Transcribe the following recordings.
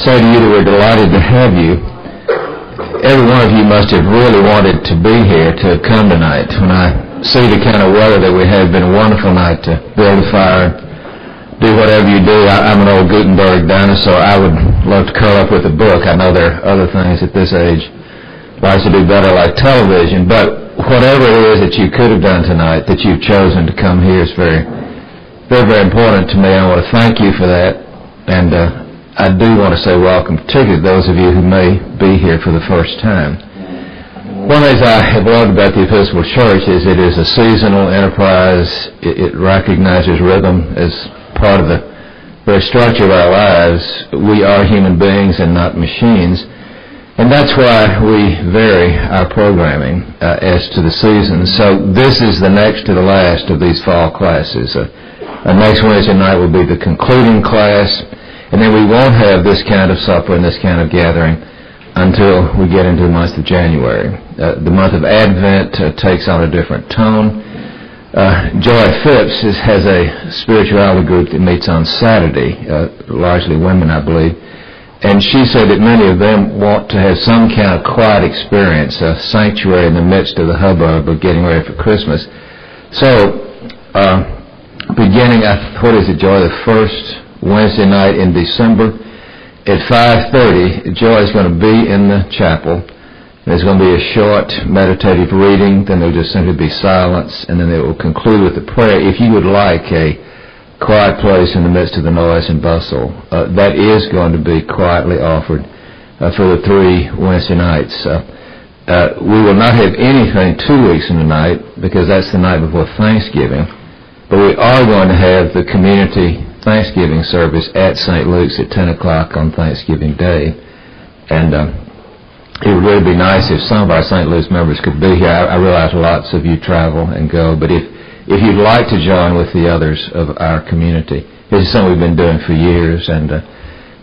say to you that we're delighted to have you. Every one of you must have really wanted to be here, to come tonight. When I see the kind of weather that we have, it's been a wonderful night to build a fire, do whatever you do. I'm an old Gutenberg dinosaur. I would love to curl up with a book. I know there are other things at this age likes to do better, like television, but whatever it is that you could have done tonight, that you've chosen to come here, is very, very, very important to me. I want to thank you for that, and I do want to say welcome, particularly to those of you who may be here for the first time. One of the things I have loved about the Episcopal Church is it is a seasonal enterprise. It recognizes rhythm as part of the very structure of our lives. We are human beings and not machines, and that's why we vary our programming as to the seasons. So this is the next to the last of these fall classes. Next Wednesday night will be the concluding class, and then we won't have this kind of supper and this kind of gathering until we get into the month of January. The month of Advent takes on a different tone. Joy Phipps has a spirituality group that meets on Saturday, largely women, I believe, and she said that many of them want to have some kind of quiet experience, a sanctuary in the midst of the hubbub of getting ready for Christmas. So, beginning, what is it, Joy, the first Wednesday night in December at 5:30, Joy is going to be in the chapel. There's going to be a short meditative reading, then there'll just simply be silence, and then it will conclude with a prayer. If you would like a quiet place in the midst of the noise and bustle, that is going to be quietly offered for the 3 Wednesday nights. We will not have anything 2 weeks from tonight, because that's the night before Thanksgiving, but we are going to have the community Thanksgiving service at St. Luke's at 10 o'clock on Thanksgiving Day. And it would really be nice if some of our St. Luke's members could be here. I realize lots of you travel and go, but if you'd like to join with the others of our community, this is something we've been doing for years, and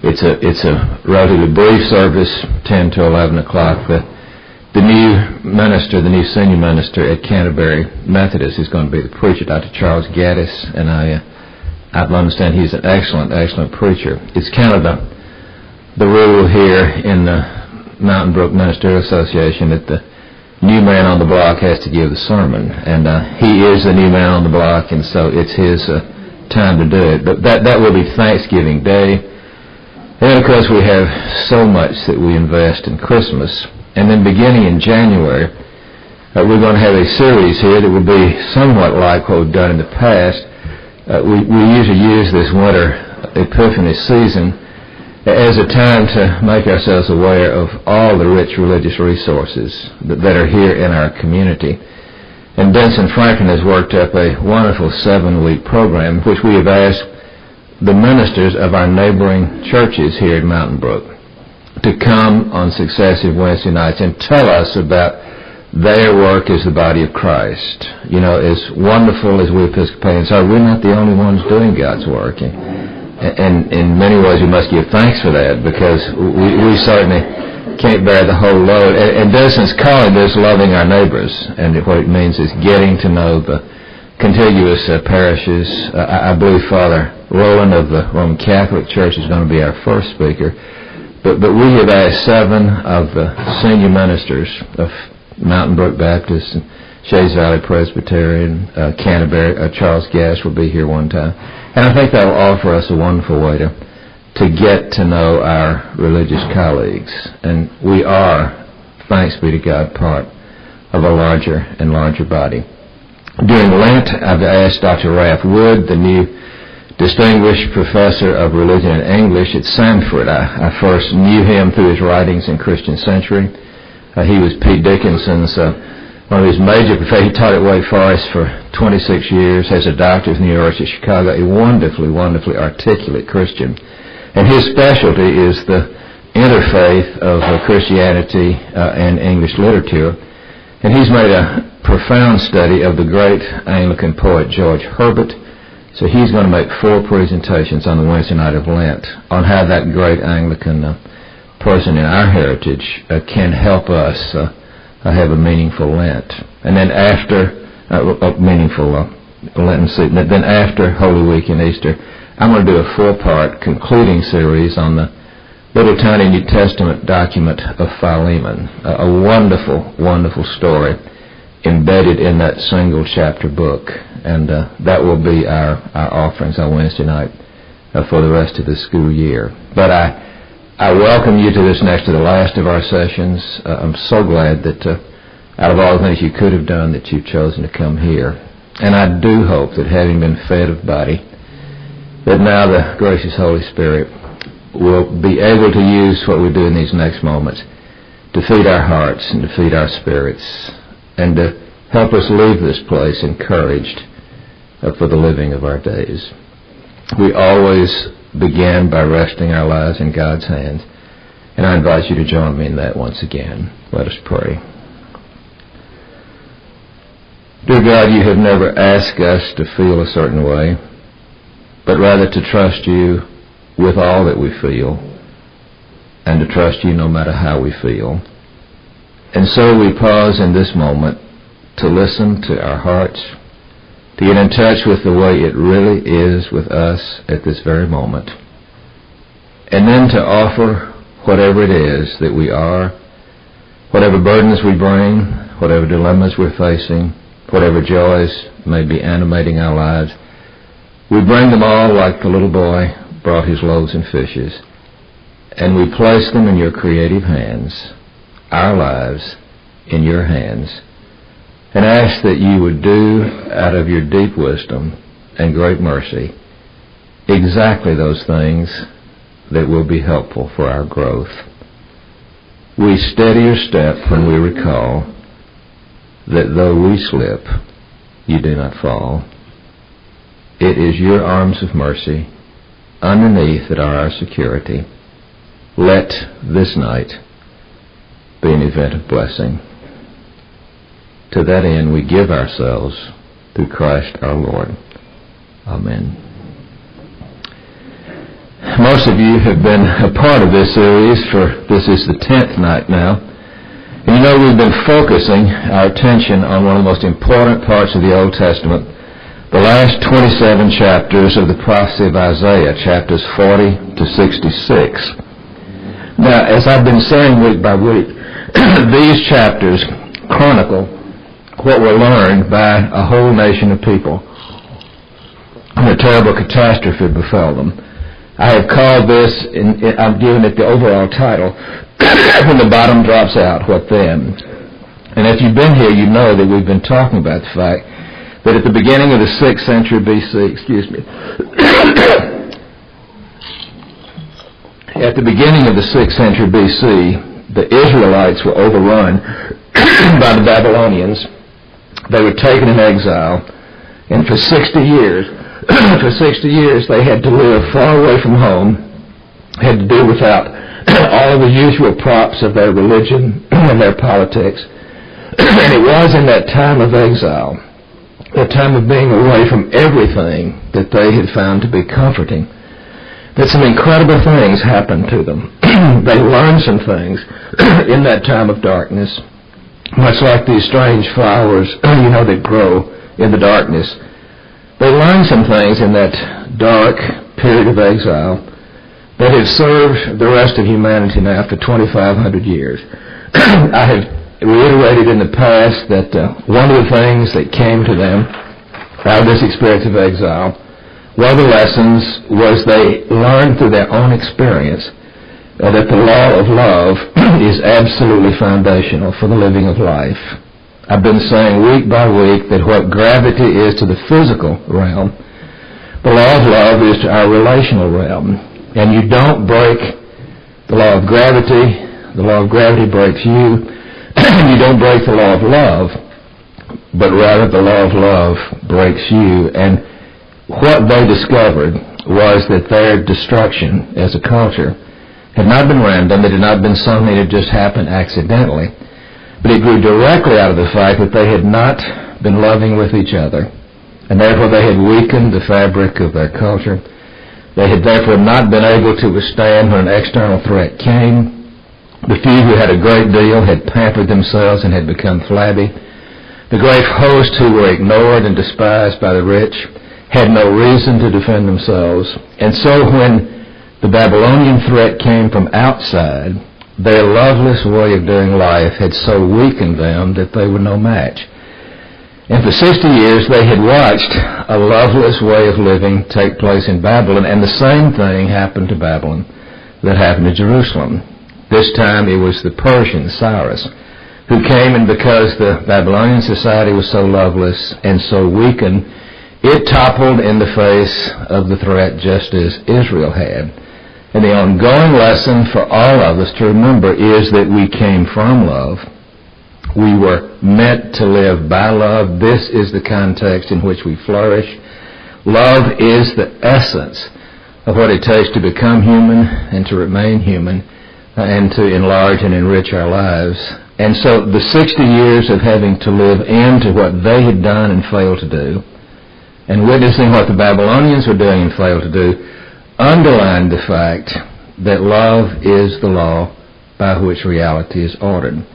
it's a relatively brief service, 10 to 11 o'clock. The new minister, the new senior minister at Canterbury Methodist is going to be the preacher, Dr. Charles Gaddis, and I understand he's an excellent preacher. It's kind of the rule here in the Mountain Brook Ministerial Association that the new man on the block has to give the sermon, and he is the new man on the block, and so it's his time to do it. But that will be Thanksgiving Day, and of course we have so much that we invest in Christmas. And then beginning in January, we're going to have a series here that will be somewhat like what we've done in the past. We usually use this winter Epiphany season as a time to make ourselves aware of all the rich religious resources that are here in our community. And Benson Franklin has worked up a wonderful 7-week program, which we have asked the ministers of our neighboring churches here at Mountain Brook to come on successive Wednesday nights and tell us about their work as the body of Christ. You know, as wonderful as we Episcopalians are, we're not the only ones doing God's work. And in many ways we must give thanks for that, because we certainly can't bear the whole load. And Desmond's calling this loving our neighbors, and what it means is getting to know the contiguous parishes. I believe Father Rowan of the Roman Catholic Church is going to be our first speaker. But we have asked 7 of the senior ministers of Mountain Brook Baptist and Shays Valley Presbyterian, Canterbury. Charles Gass will be here one time. And I think that will offer us a wonderful way to get to know our religious colleagues. And we are, thanks be to God, part of a larger and larger body. During Lent, I've asked Dr. Raph Wood, the new distinguished professor of religion and English at Sanford. I first knew him through his writings in Christian Century. He was Pete Dickinson's one of his major professors. He taught at Wake Forest for 26 years, has a doctorate from the University of Chicago, a wonderfully articulate Christian. And his specialty is the interfaith of Christianity and English literature. And he's made a profound study of the great Anglican poet George Herbert. So he's going to make 4 presentations on the Wednesday night of Lent on how that great Anglican person in our heritage can help us have a meaningful Lent. And then after meaningful Lenten season, then after Holy Week and Easter, I'm going to do a 4-part concluding series on the little tiny New Testament document of Philemon, a wonderful, wonderful story embedded in that single chapter book. And that will be our offerings on Wednesday night for the rest of the school year. But I welcome you to this next to the last of our sessions. I'm so glad that out of all the things you could have done that you've chosen to come here. And I do hope that having been fed of body, that now the gracious Holy Spirit will be able to use what we do in these next moments to feed our hearts and to feed our spirits and to help us leave this place encouraged for the living of our days. We always begin by resting our lives in God's hands, and I invite you to join me in that once again. Let us pray. Dear God, you have never asked us to feel a certain way, but rather to trust you with all that we feel, and to trust you no matter how we feel. And so we pause in this moment to listen to our hearts, to get in touch with the way it really is with us at this very moment, and then to offer whatever it is that we are, whatever burdens we bring, whatever dilemmas we're facing, whatever joys may be animating our lives. We bring them all like the little boy brought his loaves and fishes, and we place them in your creative hands, our lives in your hands, and ask that you would do out of your deep wisdom and great mercy exactly those things that will be helpful for our growth. We steady your step when we recall that though we slip, you do not fall. It is your arms of mercy underneath that are our security. Let this night be an event of blessing. To that end, we give ourselves through Christ our Lord. Amen. Most of you have been a part of this series, for this is the 10th night now. And you know we've been focusing our attention on one of the most important parts of the Old Testament, the last 27 chapters of the prophecy of Isaiah, chapters 40 to 66. Now, as I've been saying week by week, these chapters chronicle what were learned by a whole nation of people when a terrible catastrophe befell them. I have called this, I'm giving it the overall title, When the Bottom Drops Out, What Then? And if you've been here, you know that we've been talking about the fact that at the beginning of the 6th century BC, at the beginning of the 6th century BC, the Israelites were overrun by the Babylonians. They were taken in exile, and for 60 years, they had to live far away from home, had to do without all of the usual props of their religion and their politics. And it was in that time of exile, that time of being away from everything that they had found to be comforting, that some incredible things happened to them. They learned some things in that time of darkness, much like these strange flowers, that grow in the darkness. They learned some things in that dark period of exile that have served the rest of humanity now for 2,500 years. I have reiterated in the past that one of the things that came to them out of this experience of exile, one of the lessons was they learned through their own experience that the law of love is absolutely foundational for the living of life. I've been saying week by week that what gravity is to the physical realm, the law of love is to our relational realm. And you don't break the law of gravity. The law of gravity breaks you. You don't break the law of love, but rather the law of love breaks you. And what they discovered was that their destruction as a culture had not been random. It had not been something that just happened accidentally. But it grew directly out of the fact that they had not been loving with each other. And therefore they had weakened the fabric of their culture. They had therefore not been able to withstand when an external threat came. The few who had a great deal had pampered themselves and had become flabby. The great host who were ignored and despised by the rich had no reason to defend themselves. And so when The Babylonian threat came from outside. Their loveless way of doing life had so weakened them that they were no match. And for 60 years they had watched a loveless way of living take place in Babylon, and the same thing happened to Babylon that happened to Jerusalem. This time it was the Persian Cyrus who came, and because the Babylonian society was so loveless and so weakened, it toppled in the face of the threat just as Israel had. And the ongoing lesson for all of us to remember is that we came from love. We were meant to live by love. This is the context in which we flourish. Love is the essence of what it takes to become human and to remain human and to enlarge and enrich our lives. And so the 60 years of having to live into what they had done and failed to do, and witnessing what the Babylonians were doing and failed to do, underlined the fact that love is the law by which reality is ordered.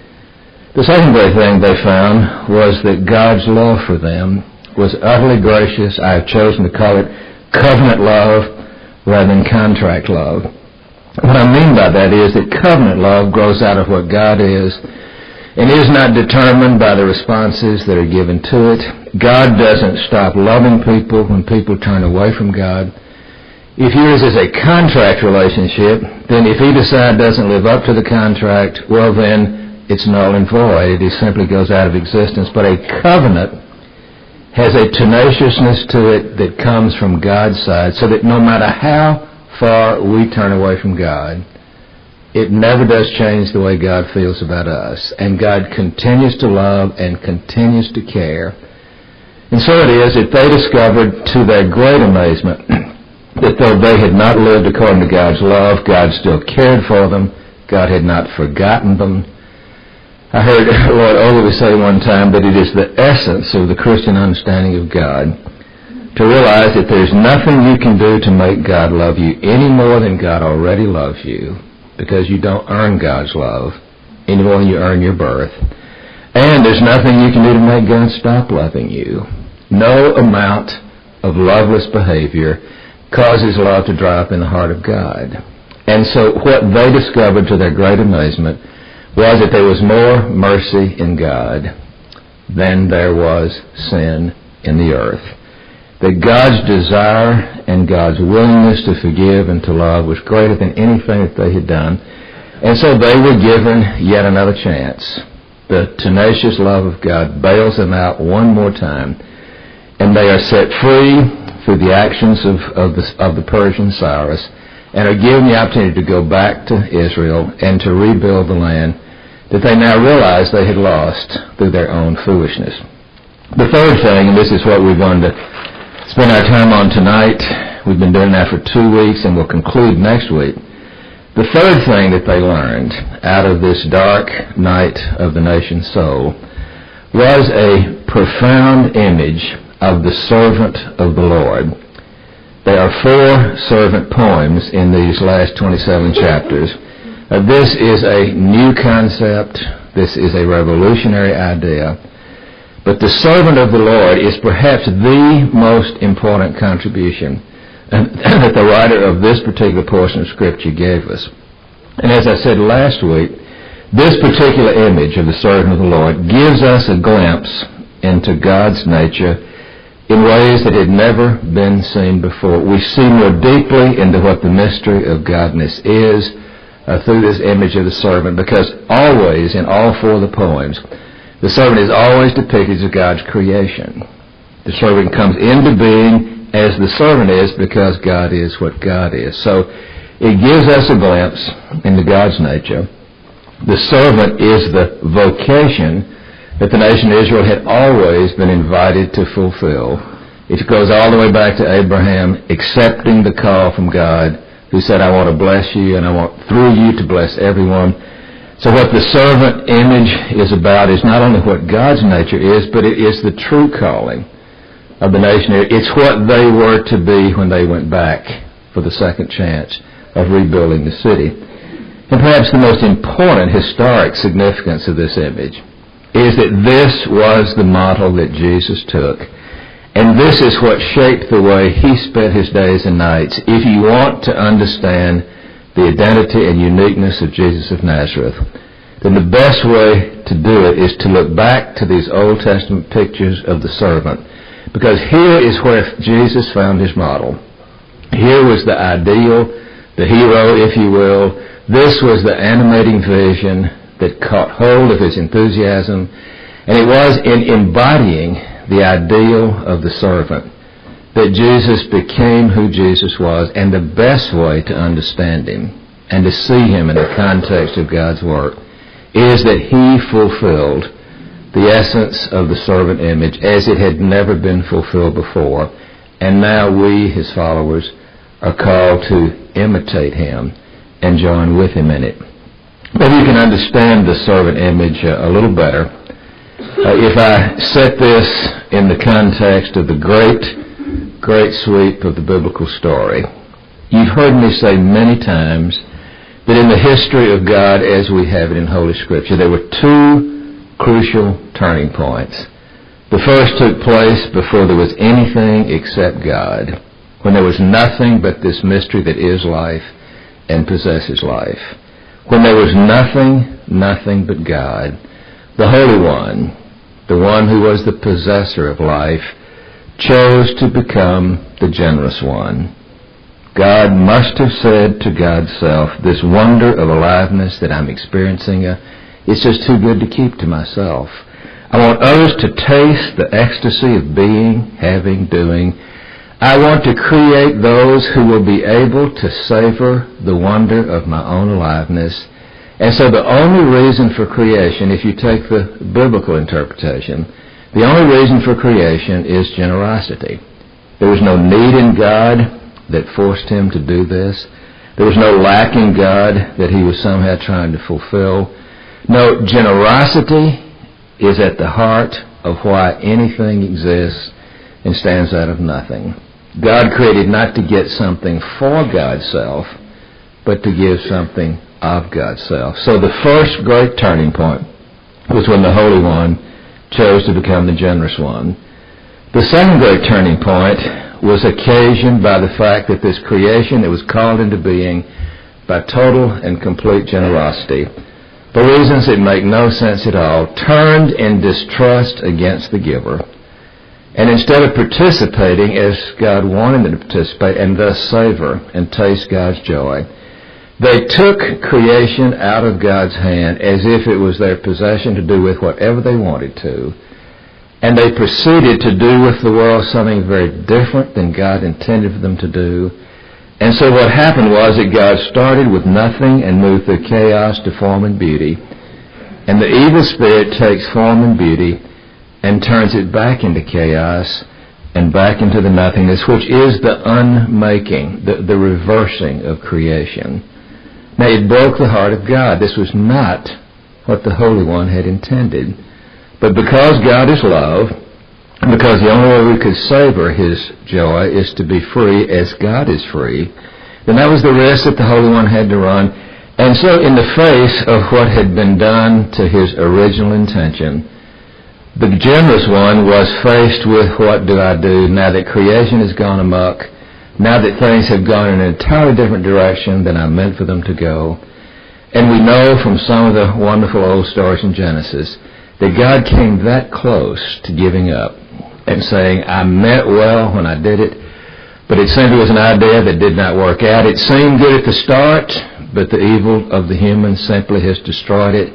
The secondary thing they found was that God's love for them was utterly gracious. I have chosen to call it covenant love rather than contract love. What I mean by that is that covenant love grows out of what God is and is not determined by the responses that are given to it. God doesn't stop loving people when people turn away from God. If yours is a contract relationship, then if either side doesn't live up to the contract, well then it's null and void. It simply goes out of existence. But a covenant has a tenaciousness to it that comes from God's side, so that no matter how far we turn away from God, it never does change the way God feels about us. And God continues to love and continues to care. And so it is that they discovered, to their great amazement, that though they had not lived according to God's love, God still cared for them. God had not forgotten them. I heard Lord Ogilvie say one time that it is the essence of the Christian understanding of God to realize that there's nothing you can do to make God love you any more than God already loves you, because you don't earn God's love any more than you earn your birth. And there's nothing you can do to make God stop loving you. No amount of loveless behavior causes love to dry up in the heart of God. And so what they discovered, to their great amazement, was that there was more mercy in God than there was sin in the earth. That God's desire and God's willingness to forgive and to love was greater than anything that they had done. And so they were given yet another chance. The tenacious love of God bails them out one more time, and they are set free through the actions of the Persian Cyrus, and are given the opportunity to go back to Israel and to rebuild the land that they now realize they had lost through their own foolishness. The third thing, and this is what we're going to spend our time on tonight, we've been doing that for 2 weeks and we'll conclude next week. The third thing that they learned out of this dark night of the nation's soul was a profound image of the servant of the Lord. There are 4 servant poems in these last 27 chapters. This is a new concept. This is a revolutionary idea. But the servant of the Lord is perhaps the most important contribution that the writer of this particular portion of Scripture gave us. And as I said last week, this particular image of the servant of the Lord gives us a glimpse into God's nature in ways that had never been seen before. We see more deeply into what the mystery of Godness is through this image of the servant, because always, in all 4 of the poems, the servant is always depicted as God's creation. The servant comes into being as the servant is because God is what God is. So it gives us a glimpse into God's nature. The servant is the vocation that the nation of Israel had always been invited to fulfill. It goes all the way back to Abraham accepting the call from God, who said, I want to bless you, and I want through you to bless everyone. So what the servant image is about is not only what God's nature is, but it is the true calling of the nation. It's what they were to be when they went back for the second chance of rebuilding the city. And perhaps the most important historic significance of this image is that this was the model that Jesus took And this is what shaped the way he spent his days and nights. If you want to understand the identity and uniqueness of Jesus of Nazareth, then the best way to do it is to look back to these Old Testament pictures of the servant. Because here is where Jesus found his model. Here was the ideal, the hero, if you will. This was the animating vision that caught hold of his enthusiasm. And it was in embodying the ideal of the servant that Jesus became who Jesus was. And the best way to understand him and to see him in the context of God's work is that he fulfilled the essence of the servant image as it had never been fulfilled before. And now we, his followers, are called to imitate him and join with him in it. Maybe you can understand the servant image a little better if I set this in the context of the great sweep of the biblical story. You've heard me say many times that in the history of God as we have it in Holy Scripture, there were two crucial turning points. The first took place before there was anything except God, when there was nothing but this mystery that is life and possesses life. When there was nothing but God, the Holy One, the one who was the possessor of life, chose to become the generous one. God must have said to God's self, this wonder of aliveness that I'm experiencing, it's just too good to keep to myself. I want others to taste the ecstasy of being, having, doing. I want to create those who will be able to savor the wonder of my own aliveness. And so the only reason for creation, if you take the biblical interpretation, the only reason for creation is generosity. There was no need in God that forced him to do this. There was no lack in God that he was somehow trying to fulfill. No, generosity is at the heart of why anything exists and stands out of nothing. God created not to get something for God's self, but to give something of God's self. So the first great turning point was when the Holy One chose to become the generous one. The second great turning point was occasioned by the fact that this creation that was called into being by total and complete generosity, for reasons that make no sense at all, turned in distrust against the giver. And instead of participating as God wanted them to participate and thus savor and taste God's joy, they took creation out of God's hand as if it was their possession to do with whatever they wanted to. And they proceeded to do with the world something very different than God intended for them to do. And so what happened was that God started with nothing and moved through chaos to form and beauty. And the evil spirit takes form and beauty and turns it back into chaos and back into the nothingness, which is the unmaking, the reversing of creation. Now, it broke the heart of God. This was not what the Holy One had intended. But because God is love, and because the only way we could savor his joy is to be free as God is free, then that was the risk that the Holy One had to run. And so in the face of what had been done to his original intention, the generous one was faced with, what do I do now that creation has gone amok, now that things have gone in an entirely different direction than I meant for them to go. And we know from some of the wonderful old stories in Genesis that God came that close to giving up and saying, I meant well when I did it, but it simply was an idea that did not work out. It seemed good at the start, but the evil of the human simply has destroyed it.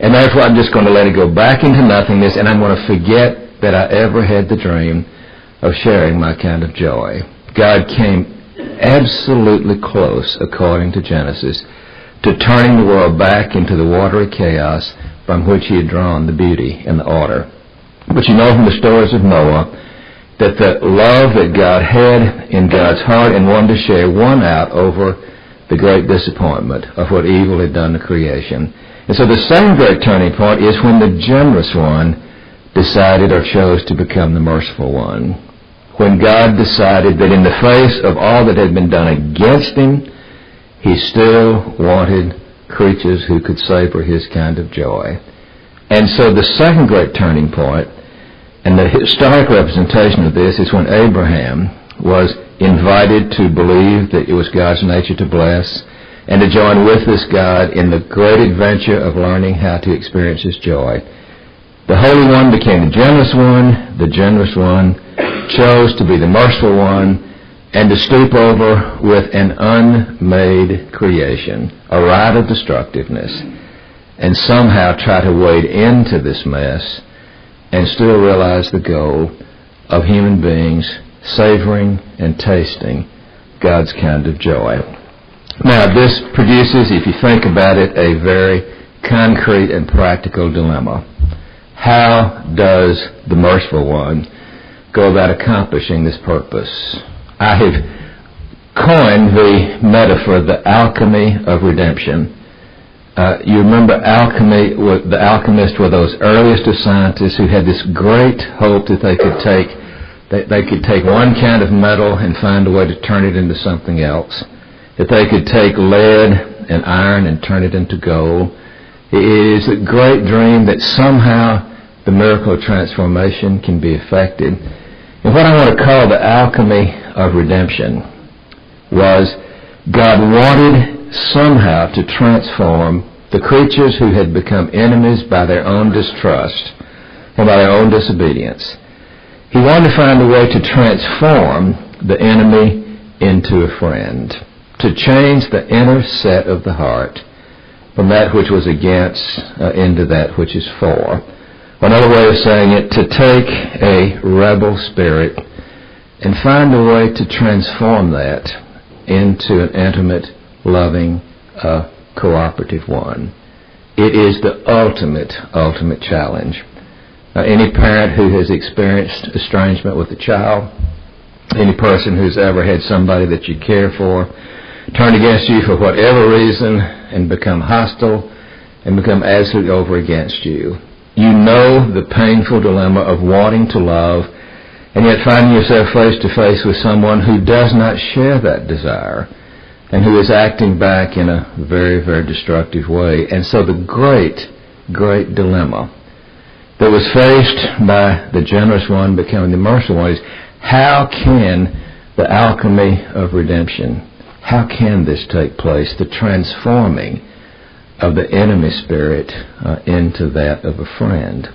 And therefore I'm just going to let it go back into nothingness, and I'm going to forget that I ever had the dream of sharing my kind of joy. God came absolutely close, according to Genesis, to turning the world back into the watery chaos from which he had drawn the beauty and the order. But you know from the stories of Noah that the love that God had in God's heart and wanted to share won out over the great disappointment of what evil had done to creation. And so the second great turning point is when the generous one decided or chose to become the merciful one. When God decided that in the face of all that had been done against him, he still wanted creatures who could savor his kind of joy. And so the second great turning point, And the historic representation of this is when Abraham was invited to believe that it was God's nature to bless and to join with this God in the great adventure of learning how to experience His joy. The Holy One became the generous one. The generous one chose to be the merciful one and to stoop over with an unmade creation, a rite of destructiveness, and somehow try to wade into this mess and still realize the goal of human beings savoring and tasting God's kind of joy. Now, this produces, if you think about it, a very concrete and practical dilemma. How does the merciful one go about accomplishing this purpose? I have coined the metaphor, the alchemy of redemption. You remember alchemy, the alchemists were those earliest of scientists who had this great hope that they could take one kind of metal and find a way to turn it into something else, that they could take lead and iron and turn it into gold. It is a great dream that somehow the miracle of transformation can be effected. And what I want to call the alchemy of redemption was God wanted somehow to transform the creatures who had become enemies by their own distrust and by their own disobedience. He wanted to find a way to transform the enemy into a friend, to change the inner set of the heart from that which was against into that which is for. Another way of saying it, to take a rebel spirit and find a way to transform that into an intimate, loving, cooperative one. It is the ultimate challenge. Any parent who has experienced estrangement with a child, any person who's ever had somebody that you care for turn against you for whatever reason and become hostile and become absolutely over against you. You know the painful dilemma of wanting to love and yet finding yourself face to face with someone who does not share that desire and who is acting back in a very, very destructive way. And so the great dilemma that was faced by the generous one becoming the merciful one is, how can the alchemy of redemption, how can this take place, the transforming of the enemy spirit into that of a friend?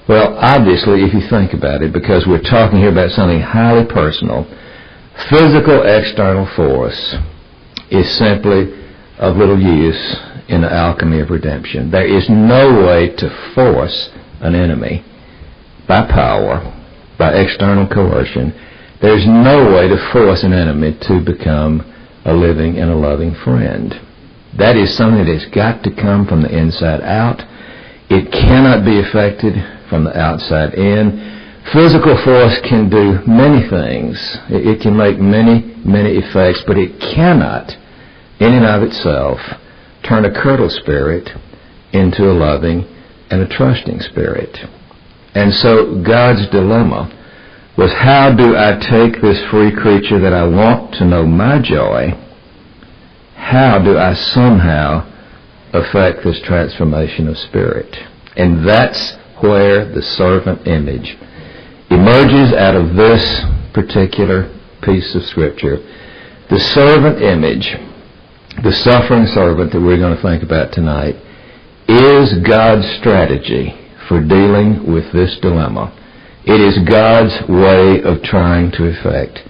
Well, obviously, if you think about it, because we're talking here about something highly personal, physical external force is simply of little use in the alchemy of redemption. There is no way to force an enemy by power, by external coercion. There's no way to force an enemy to become a living and a loving friend. That is something that has got to come from the inside out. It cannot be affected from the outside in. Physical force can do many things. It can make many effects, but it cannot, in and of itself, turn a curdled spirit into a loving and a trusting spirit. And so God's dilemma was, how do I take this free creature that I want to know my joy, how do I somehow affect this transformation of spirit? And that's where the servant image emerges out of this particular piece of Scripture. The servant image, the suffering servant that we're going to think about tonight, is God's strategy for dealing with this dilemma. It is God's way of trying to effect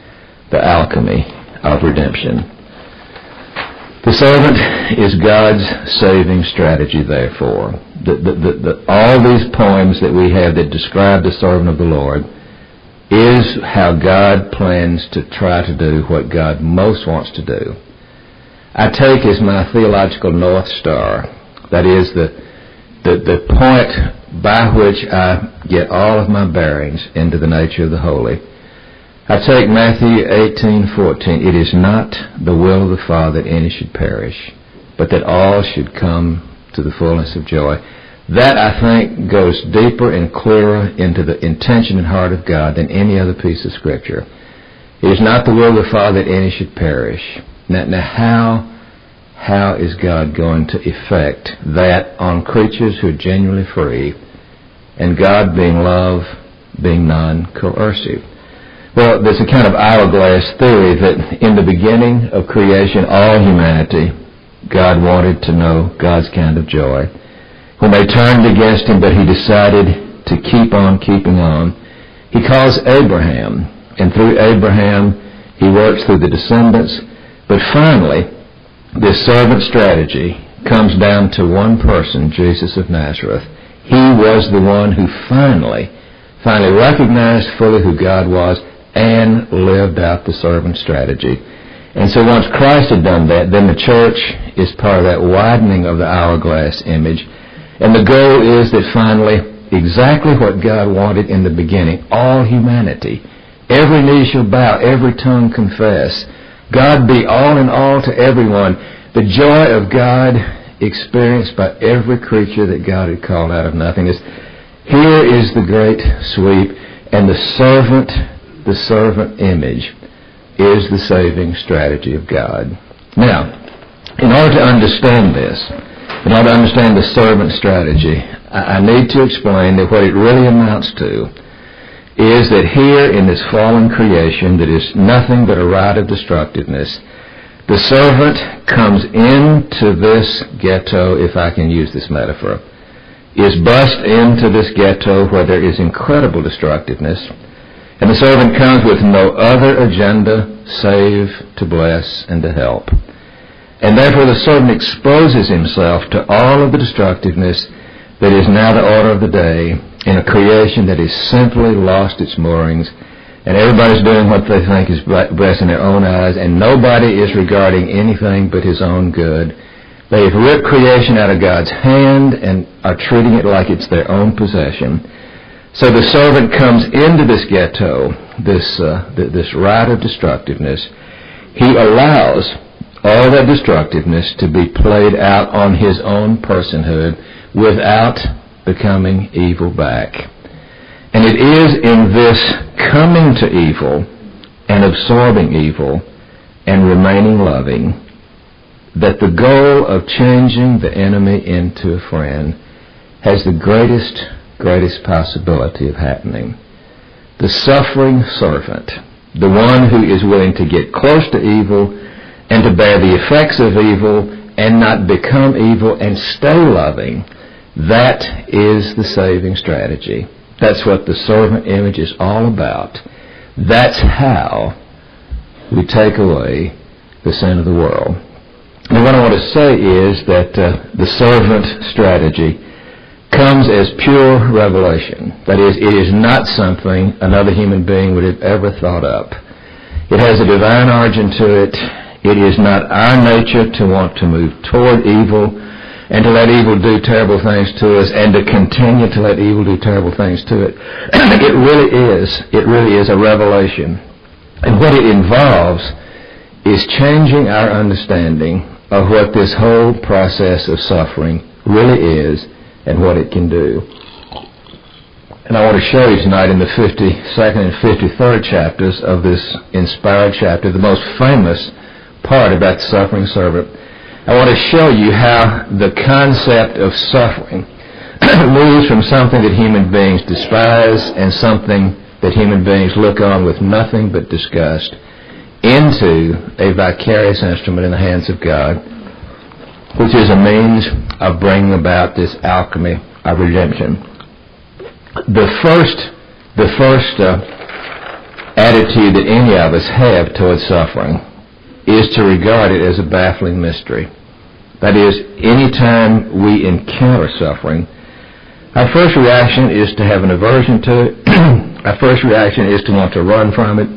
the alchemy of redemption. The servant is God's saving strategy, therefore. All these poems that we have that describe the servant of the Lord is how God plans to try to do what God most wants to do. I take as my theological North Star, that is the point by which I get all of my bearings into the nature of the holy. I take Matthew 18:14. It is not the will of the Father that any should perish, but that all should come to the fullness of joy. That, I think, goes deeper and clearer into the intention and heart of God than any other piece of Scripture. It is not the will of the Father that any should perish. Now how is God going to effect that on creatures who are genuinely free, and God being love, being non-coercive. Well, there's a kind of hourglass theory that in the beginning of creation, all humanity, God wanted to know God's kind of joy. When they turned against him, but he decided to keep on keeping on, he calls Abraham, and through Abraham, he works through the descendants. But finally, this servant strategy comes down to one person, Jesus of Nazareth. He was the one who finally recognized fully who God was and lived out the servant strategy. And so once Christ had done that, then the church is part of that widening of the hourglass image. And the goal is that finally, exactly what God wanted in the beginning, all humanity, every knee shall bow, every tongue confess, God be all in all to everyone, the joy of God experienced by every creature that God had called out of nothingness. Here is the great sweep, and the servant image is the saving strategy of God. Now, in order to understand this, in order to understand the servant strategy, I need to explain that what it really amounts to is that here in this fallen creation that is nothing but a rite of destructiveness, the servant comes into this ghetto, if I can use this metaphor, is bussed into this ghetto where there is incredible destructiveness, and the servant comes with no other agenda save to bless and to help. And therefore the servant exposes himself to all of the destructiveness that is now the order of the day in a creation that has simply lost its moorings, and everybody's doing what they think is best in their own eyes, and nobody is regarding anything but his own good. They have ripped creation out of God's hand and are treating it like it's their own possession. So the servant comes into this ghetto, this rite of destructiveness. He allows all that destructiveness to be played out on his own personhood without becoming evil back. And it is in this coming to evil and absorbing evil and remaining loving that the goal of changing the enemy into a friend has the greatest possibility of happening. The suffering servant, the one who is willing to get close to evil and to bear the effects of evil and not become evil and stay loving, that is the saving strategy. That's what the servant image is all about. That's how we take away the sin of the world. And what I want to say is that the servant strategy comes as pure revelation. That is, it is not something another human being would have ever thought up. It has a divine origin to it. It is not our nature to want to move toward evil and to let evil do terrible things to us and to continue to let evil do terrible things to it. It really is a revelation. And what it involves is changing our understanding of what this whole process of suffering really is and what it can do. And I want to show you tonight in the 52nd and 53rd chapters of this inspired chapter, the most famous part about the suffering servant. I want to show you how the concept of suffering moves from something that human beings despise and something that human beings look on with nothing but disgust into a vicarious instrument in the hands of God, which is a means of bringing about this alchemy of redemption. The first attitude that any of us have towards suffering is to regard it as a baffling mystery. That is, any time we encounter suffering, our first reaction is to have an aversion to it. Our first reaction is to want to run from it.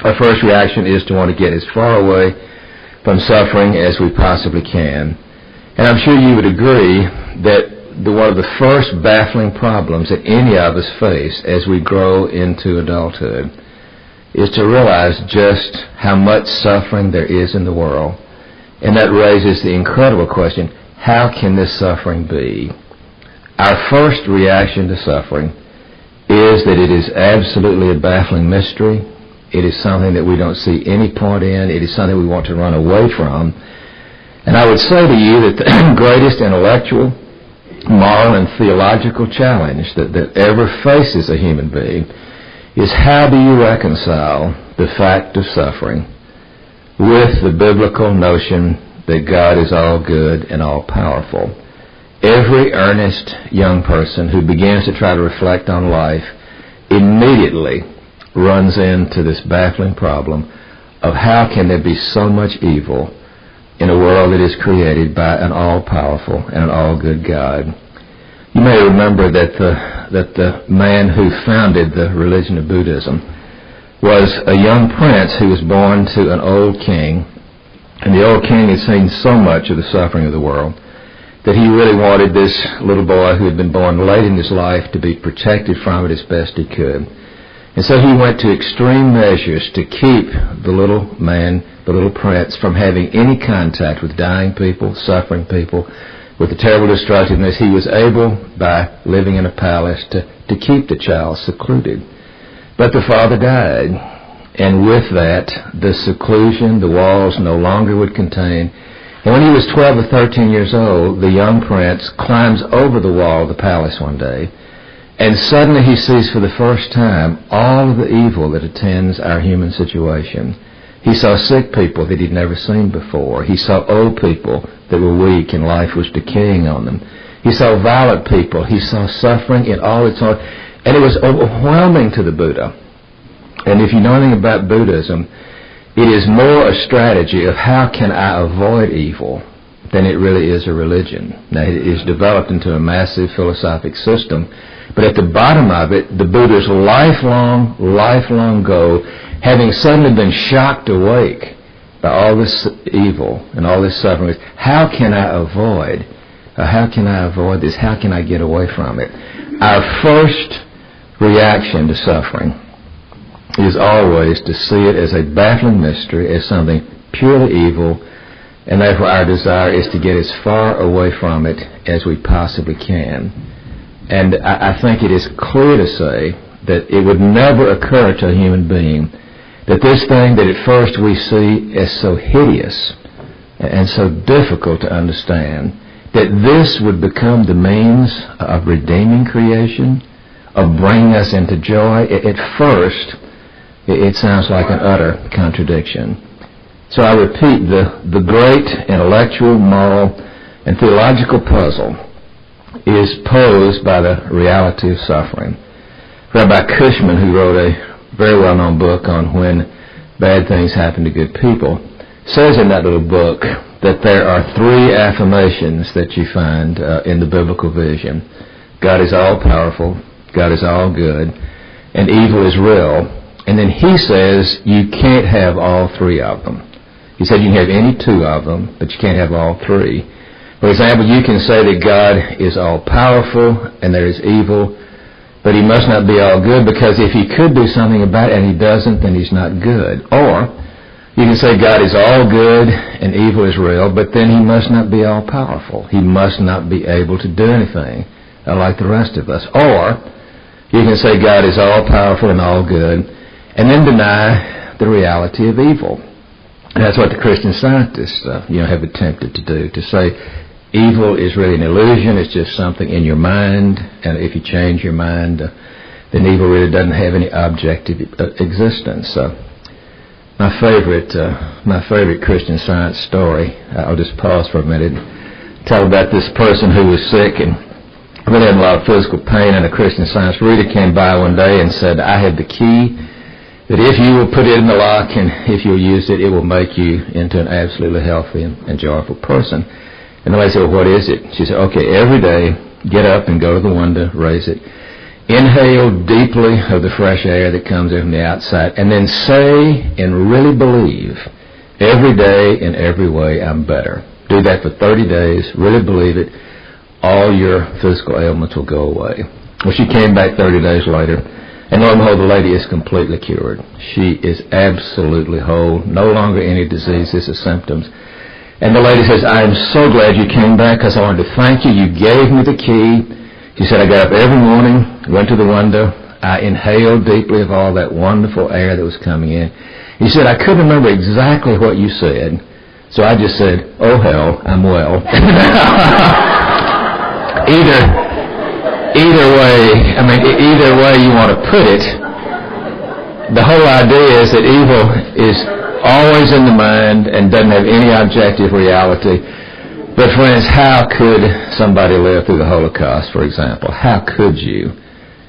Our first reaction is to want to get as far away from suffering as we possibly can. And I'm sure you would agree that one of the first baffling problems that any of us face as we grow into adulthood is to realize just how much suffering there is in the world. And that raises the incredible question, how can this suffering be? Our first reaction to suffering is that it is absolutely a baffling mystery. It is something that we don't see any point in. It is something we want to run away from. And I would say to you that the greatest intellectual, moral and theological challenge that ever faces a human being is, how do you reconcile the fact of suffering with the biblical notion that God is all good and all powerful? Every earnest young person who begins to try to reflect on life immediately runs into this baffling problem of how can there be so much evil in a world that is created by an all-powerful and an all-good God. You may remember that the man who founded the religion of Buddhism was a young prince who was born to an old king, and the old king had seen so much of the suffering of the world that he really wanted this little boy who had been born late in his life to be protected from it as best he could. And so he went to extreme measures to keep the little man, the little prince, from having any contact with dying people, suffering people, with the terrible destructiveness. He was able, by living in a palace, to keep the child secluded. But the father died, and with that, the seclusion, the walls no longer would contain. And when he was 12 or 13 years old, the young prince climbs over the wall of the palace one day, and suddenly he sees for the first time all of the evil that attends our human situation. He saw sick people that he'd never seen before. He saw old people that were weak and life was decaying on them. He saw violent people. He saw suffering in all its own. And it was overwhelming to the Buddha. And if you know anything about Buddhism, it is more a strategy of how can I avoid evil than it really is a religion. Now, it is developed into a massive philosophic system, but at the bottom of it, the Buddha's lifelong goal, having suddenly been shocked awake by all this evil and all this suffering, is how can I avoid this? How can I get away from it? Our first reaction to suffering is always to see it as a baffling mystery, as something purely evil, and therefore our desire is to get as far away from it as we possibly can. And I think it is clear to say that it would never occur to a human being that this thing that at first we see as so hideous and so difficult to understand, that this would become the means of redeeming creation, of bringing us into joy. At first, it sounds like an utter contradiction. So I repeat, the great intellectual, moral, and theological puzzle is posed by the reality of suffering. Rabbi Cushman, who wrote a very well-known book on when bad things happen to good people, says in that little book that there are three affirmations that you find in the biblical vision. God is all-powerful, God is all good, and evil is real. And then he says you can't have all three of them. He said you can have any two of them, but you can't have all three. For example, you can say that God is all-powerful and there is evil, but he must not be all good, because if he could do something about it and he doesn't, then he's not good. Or you can say God is all good and evil is real, but then he must not be all-powerful. He must not be able to do anything like the rest of us. Or you can say God is all-powerful and all good, and then deny the reality of evil. And that's what the Christian scientists have attempted to do, to say evil is really an illusion, it's just something in your mind, and if you change your mind, then evil really doesn't have any objective existence. My favorite Christian Science story, I'll just pause for a minute and tell about this person who was sick and really had a lot of physical pain, and a Christian Science reader came by one day and said, I have the key that if you will put it in the lock and if you'll use it, it will make you into an absolutely healthy and joyful person. And the lady said, well, what is it? She said, okay, every day, get up and go to the window, raise it, inhale deeply of the fresh air that comes in from the outside, and then say and really believe, every day in every way I'm better. Do that for 30 days, really believe it, all your physical ailments will go away. Well, she came back 30 days later, and lo and behold, the lady is completely cured. She is absolutely whole, no longer any diseases or symptoms. And the lady says, I am so glad you came back, because I wanted to thank you. You gave me the key. She said, I got up every morning, went to the window, I inhaled deeply of all that wonderful air that was coming in. He said, I couldn't remember exactly what you said, so I just said, oh hell, I'm well. either way you want to put it, the whole idea is that evil is always in the mind and doesn't have any objective reality. But friends, how could somebody live through the Holocaust, for example? How could you,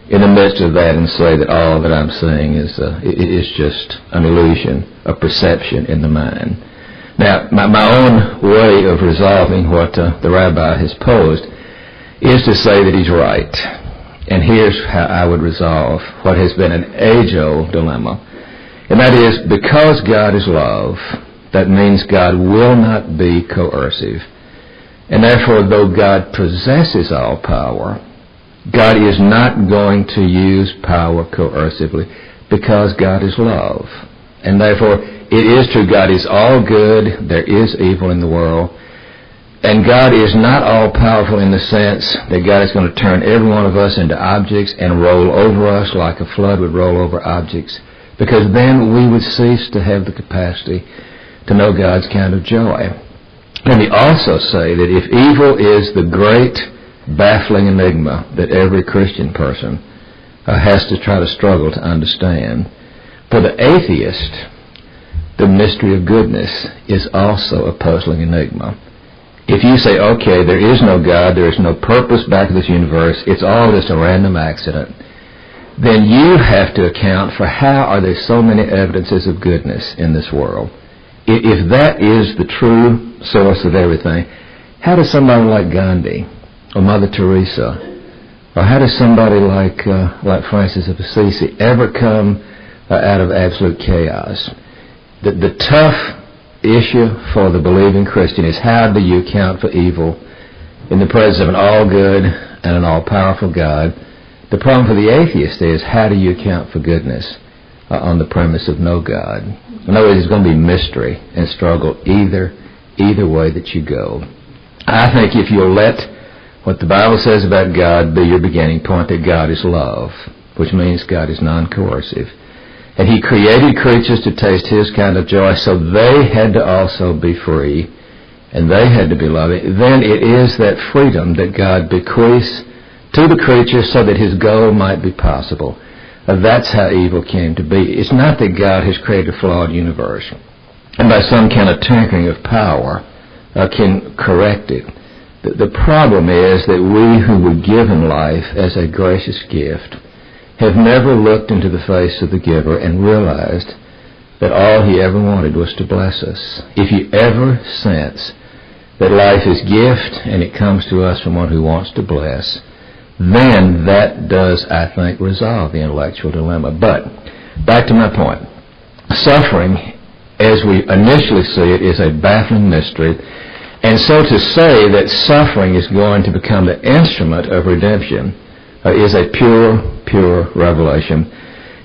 in the midst of that, and say that all that I'm saying is just an illusion, a perception in the mind? Now, my own way of resolving what the rabbi has posed is to say that he's right. And here's how I would resolve what has been an age-old dilemma. And that is, because God is love, that means God will not be coercive. And therefore, though God possesses all power, God is not going to use power coercively because God is love. And therefore, it is true, God is all good, there is evil in the world, and God is not all-powerful in the sense that God is going to turn every one of us into objects and roll over us like a flood would roll over objects, because then we would cease to have the capacity to know God's kind of joy. Let me also say that if evil is the great baffling enigma that every Christian person has to try to struggle to understand, for the atheist, the mystery of goodness is also a puzzling enigma. If you say, okay, there is no God, there is no purpose back of this universe, it's all just a random accident, then you have to account for how are there so many evidences of goodness in this world. If that is the true source of everything, how does somebody like Gandhi or Mother Teresa, or how does somebody like Francis of Assisi ever come out of absolute chaos? The tough issue for the believing Christian is how do you account for evil in the presence of an all-good and an all-powerful God? The problem for the atheist is how do you account for goodness on the premise of no God? In other words, there's going to be mystery and struggle either way that you go. I think if you'll let what the Bible says about God be your beginning point, that God is love, which means God is non-coercive, and He created creatures to taste His kind of joy, so they had to also be free, and they had to be loving, then it is that freedom that God bequeaths to the creature so that His goal might be possible. That's how evil came to be. It's not that God has created a flawed universe, and by some kind of tinkering of power can correct it. The problem is that we who were given life as a gracious gift have never looked into the face of the giver and realized that all He ever wanted was to bless us. If you ever sense that life is gift and it comes to us from one who wants to bless, then that does, I think, resolve the intellectual dilemma. But back to my point. Suffering, as we initially see it, is a baffling mystery. And so to say that suffering is going to become the instrument of redemption is a pure revelation.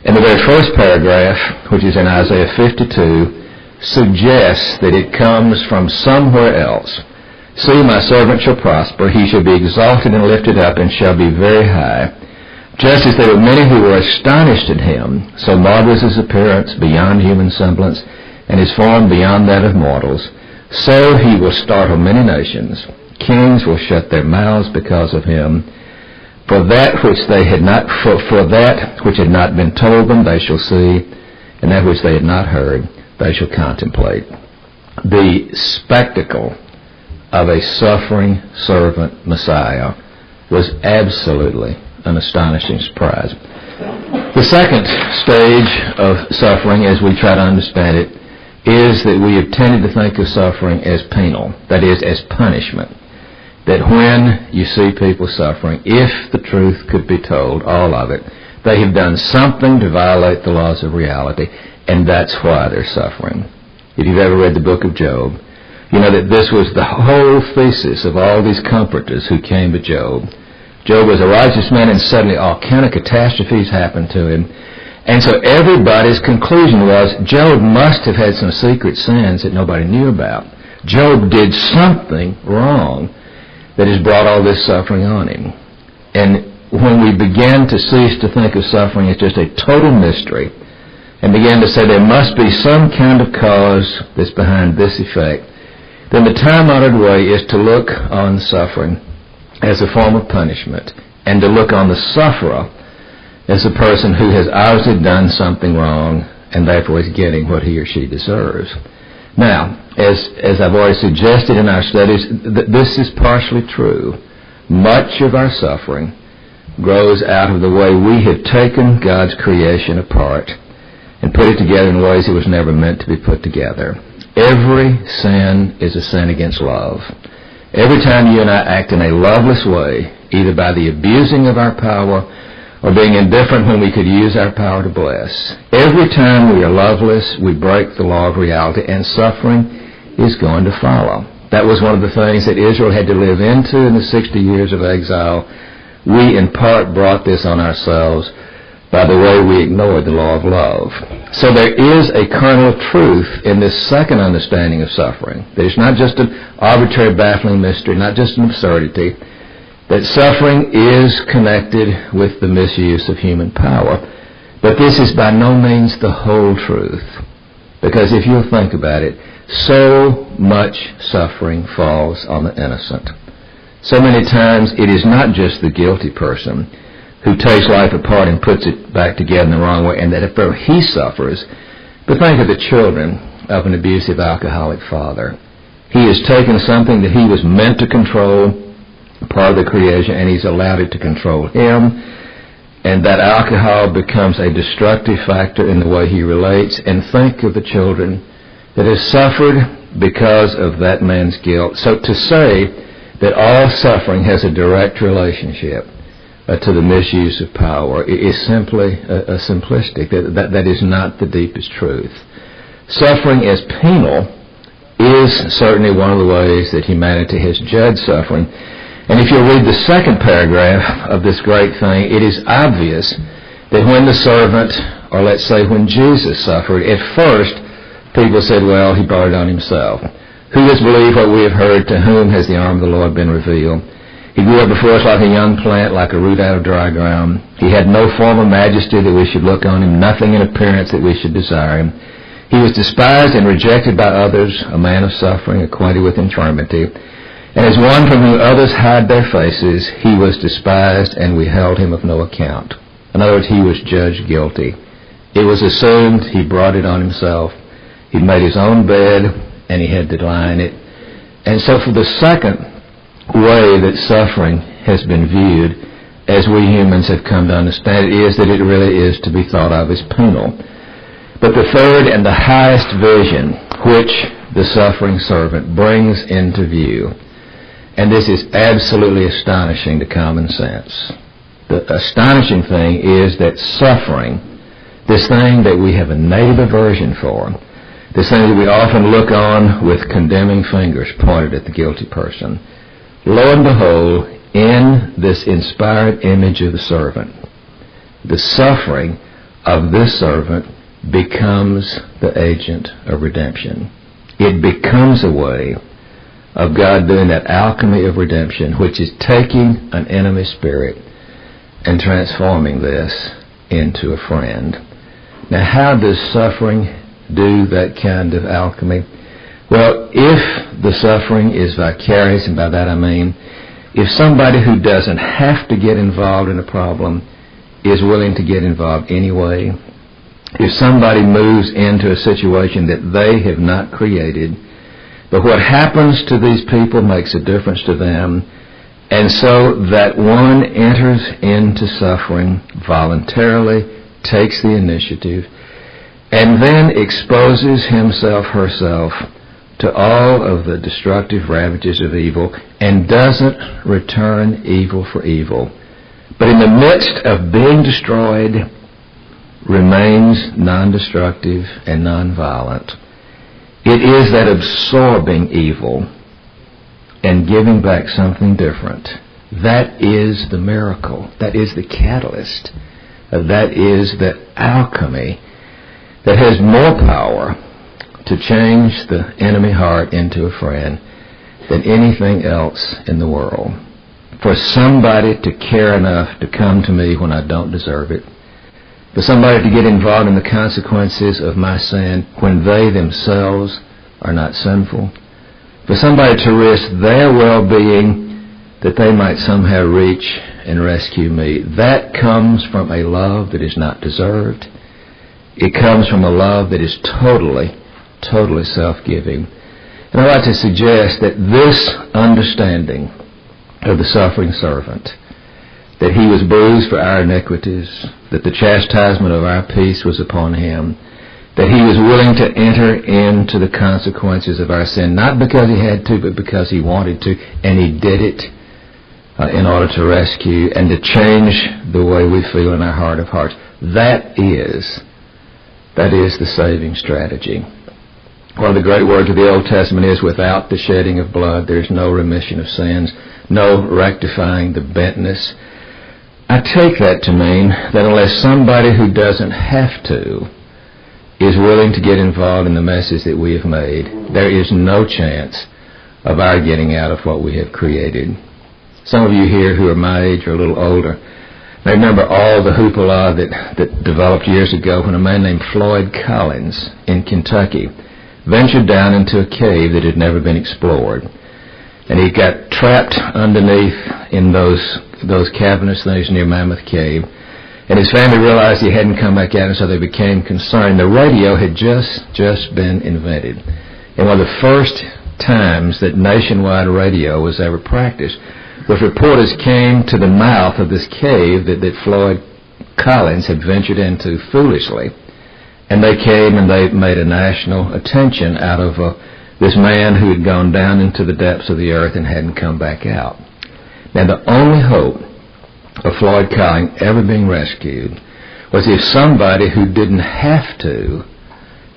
And the very first paragraph, which is in Isaiah 52, suggests that it comes from somewhere else. See, my servant shall prosper, he shall be exalted and lifted up, and shall be very high. Just as there were many who were astonished at him, so marvelous his appearance beyond human semblance, and his form beyond that of mortals, so he will startle many nations. Kings will shut their mouths because of him. For that which had not been told them, they shall see, and that which they had not heard, they shall contemplate. The spectacle of a suffering servant Messiah was absolutely an astonishing surprise. The second stage of suffering, as we try to understand it, is that we have tended to think of suffering as penal, that is, as punishment. That when you see people suffering, if the truth could be told, all of it, they have done something to violate the laws of reality, and that's why they're suffering. If you've ever read the book of Job, you know that this was the whole thesis of all these comforters who came to Job. Job was a righteous man, and suddenly all kind of catastrophes happened to him. And so everybody's conclusion was, Job must have had some secret sins that nobody knew about. Job did something wrong that has brought all this suffering on him. And when we began to cease to think of suffering as just a total mystery, and began to say there must be some kind of cause that's behind this effect, then the time-honored way is to look on suffering as a form of punishment, and to look on the sufferer as a person who has obviously done something wrong and therefore is getting what he or she deserves. Now, as I've already suggested in our studies, this is partially true. Much of our suffering grows out of the way we have taken God's creation apart and put it together in ways it was never meant to be put together. Every sin is a sin against love. Every time you and I act in a loveless way, either by the abusing of our power or being indifferent when we could use our power to bless, every time we are loveless, we break the law of reality, and suffering is going to follow. That was one of the things that Israel had to live into in the 60 years of exile. We, in part, brought this on ourselves by the way we ignored the law of love. So there is a kernel of truth in this second understanding of suffering. That it's not just an arbitrary, baffling mystery, not just an absurdity, that suffering is connected with the misuse of human power. But this is by no means the whole truth. Because if you'll think about it, so much suffering falls on the innocent. So many times it is not just the guilty person who takes life apart and puts it back together in the wrong way, and that if he suffers, but think of the children of an abusive alcoholic father. He has taken something that he was meant to control, part of the creation, and he's allowed it to control him, and that alcohol becomes a destructive factor in the way he relates. And think of the children that have suffered because of that man's guilt. So to say that all suffering has a direct relationship to the misuse of power is simply a simplistic. That is not the deepest truth. Suffering as penal is certainly one of the ways that humanity has judged suffering. And if you read the second paragraph of this great thing, it is obvious that when the servant, or let's say when Jesus suffered, at first people said, well, he brought it on himself. Who has believed what we have heard? To whom has the arm of the Lord been revealed? He grew up before us like a young plant, like a root out of dry ground. He had no form of majesty that we should look on him, nothing in appearance that we should desire him. He was despised and rejected by others, a man of suffering, acquainted with infirmity. And as one from whom others hide their faces, he was despised, and we held him of no account. In other words, he was judged guilty. It was assumed he brought it on himself. He made his own bed, and he had to lie in it. And so for the second way that suffering has been viewed, as we humans have come to understand it, is that it really is to be thought of as penal. But the third and the highest vision which the suffering servant brings into view, and this is absolutely astonishing to common sense. The astonishing thing is that suffering, this thing that we have a native aversion for, this thing that we often look on with condemning fingers pointed at the guilty person, lo and behold, in this inspired image of the servant, the suffering of this servant becomes the agent of redemption. It becomes a way of God doing that alchemy of redemption, which is taking an enemy spirit and transforming this into a friend. Now, how does suffering do that kind of alchemy? Well, if the suffering is vicarious, and by that I mean if somebody who doesn't have to get involved in a problem is willing to get involved anyway, if somebody moves into a situation that they have not created, but what happens to these people makes a difference to them, and so that one enters into suffering voluntarily, takes the initiative, and then exposes himself, herself, to all of the destructive ravages of evil, and doesn't return evil for evil, but in the midst of being destroyed, remains non-destructive and non-violent. It is that absorbing evil and giving back something different. That is the miracle. That is the catalyst. That is the alchemy that has more power to change the enemy heart into a friend than anything else in the world. For somebody to care enough to come to me when I don't deserve it, for somebody to get involved in the consequences of my sin when they themselves are not sinful, for somebody to risk their well-being that they might somehow reach and rescue me. That comes from a love that is not deserved. It comes from a love that is totally self-giving. And I'd like to suggest that this understanding of the suffering servant, that he was bruised for our iniquities, that the chastisement of our peace was upon him, that he was willing to enter into the consequences of our sin, not because he had to, but because he wanted to, and he did it in order to rescue and to change the way we feel in our heart of hearts. That is the saving strategy. One of the great words of the Old Testament is, without the shedding of blood, there is no remission of sins, no rectifying the bentness. I take that to mean that unless somebody who doesn't have to is willing to get involved in the messes that we have made, there is no chance of our getting out of what we have created. Some of you here who are my age or a little older may remember all the hoopla that developed years ago when a man named Floyd Collins in Kentucky ventured down into a cave that had never been explored. And he got trapped underneath in those cavernous things near Mammoth Cave. And his family realized he hadn't come back out, and so they became concerned. The radio had just been invented. And one of the first times that nationwide radio was ever practiced was reporters came to the mouth of this cave that Floyd Collins had ventured into foolishly. And they came and they made a national attention out of this man who had gone down into the depths of the earth and hadn't come back out. Now, the only hope of Floyd Collins ever being rescued was if somebody who didn't have to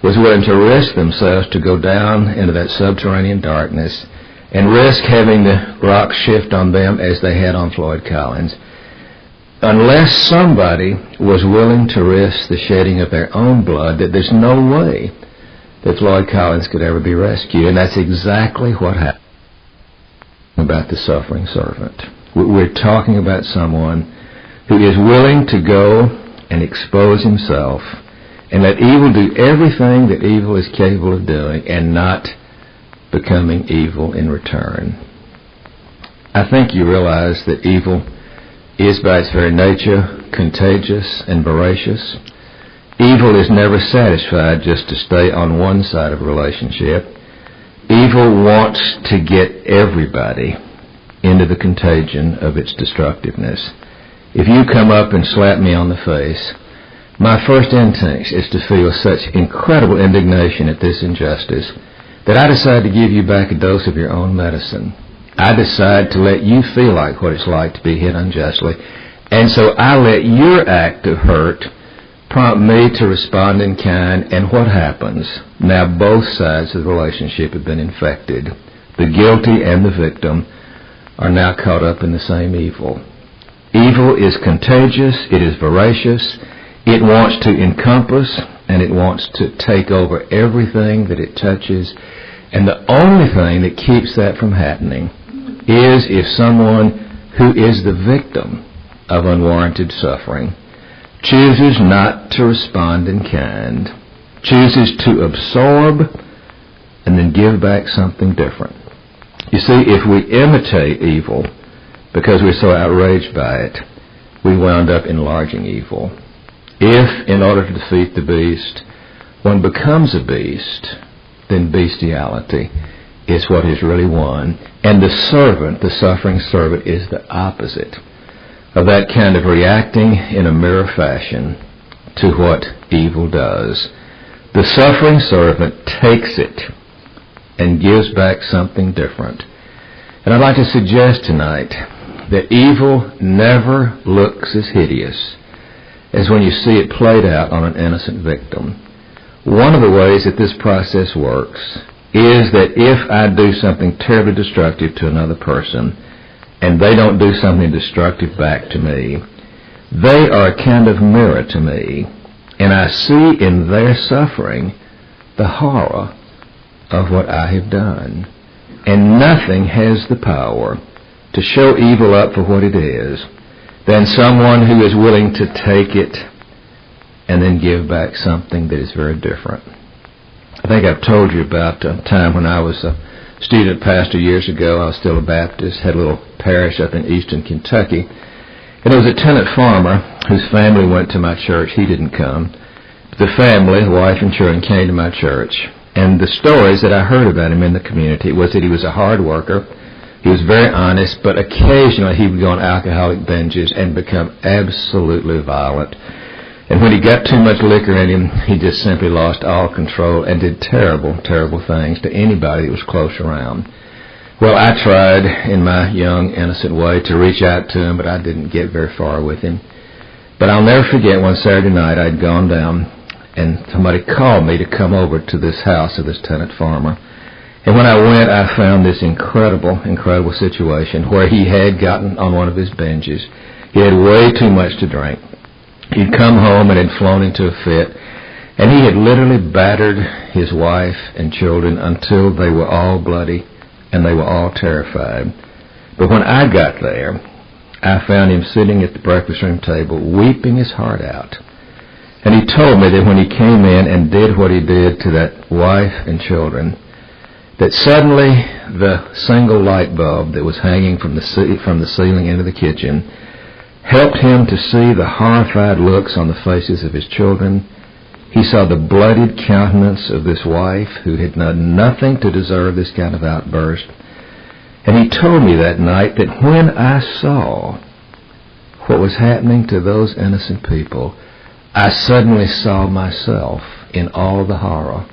was willing to risk themselves to go down into that subterranean darkness and risk having the rocks shift on them as they had on Floyd Collins. Unless somebody was willing to risk the shedding of their own blood, that there's no way that Floyd Collins could ever be rescued. And that's exactly what happened about the suffering servant. We're talking about someone who is willing to go and expose himself and let evil do everything that evil is capable of doing and not becoming evil in return. I think you realize that evil is by its very nature contagious and voracious. Evil is never satisfied just to stay on one side of a relationship. Evil wants to get everybody into the contagion of its destructiveness. If you come up and slap me on the face, my first instinct is to feel such incredible indignation at this injustice that I decide to give you back a dose of your own medicine. I decide to let you feel like what it's like to be hit unjustly, and so I let your act of hurt prompt me to respond in kind, and what happens? Now both sides of the relationship have been infected. The guilty and the victim are now caught up in the same evil. Evil is contagious, it is voracious, it wants to encompass, and it wants to take over everything that it touches, and the only thing that keeps that from happening is if someone who is the victim of unwarranted suffering chooses not to respond in kind, chooses to absorb and then give back something different. You see, if we imitate evil because we're so outraged by it, we wound up enlarging evil. If, in order to defeat the beast, one becomes a beast, then bestiality is what is really won. And the servant, the suffering servant, is the opposite of that kind of reacting in a mirror fashion to what evil does. The suffering servant takes it and gives back something different. And I'd like to suggest tonight that evil never looks as hideous as when you see it played out on an innocent victim. One of the ways that this process works is that if I do something terribly destructive to another person and they don't do something destructive back to me, they are a kind of mirror to me, and I see in their suffering the horror of what I have done. And nothing has the power to show evil up for what it is than someone who is willing to take it and then give back something that is very different. I think I've told you about a time when I was student pastor years ago. I was still a Baptist, had a little parish up in eastern Kentucky. And there was a tenant farmer whose family went to my church. He didn't come. The family, the wife and children, came to my church. And the stories that I heard about him in the community was that he was a hard worker. He was very honest, but occasionally he would go on alcoholic binges and become absolutely violent. And when he got too much liquor in him, he just simply lost all control and did terrible, terrible things to anybody that was close around. Well, I tried in my young, innocent way to reach out to him, but I didn't get very far with him. But I'll never forget one Saturday night I'd gone down, and somebody called me to come over to this house of this tenant farmer. And when I went, I found this incredible, incredible situation where he had gotten on one of his binges. He had way too much to drink. He'd come home and had flown into a fit, and he had literally battered his wife and children until they were all bloody and they were all terrified. But when I got there, I found him sitting at the breakfast room table, weeping his heart out. And he told me that when he came in and did what he did to that wife and children, that suddenly the single light bulb that was hanging from the ceiling into the kitchen helped him to see the horrified looks on the faces of his children. He saw the bloodied countenance of this wife who had done nothing to deserve this kind of outburst. And he told me that night that when I saw what was happening to those innocent people, I suddenly saw myself in all the horror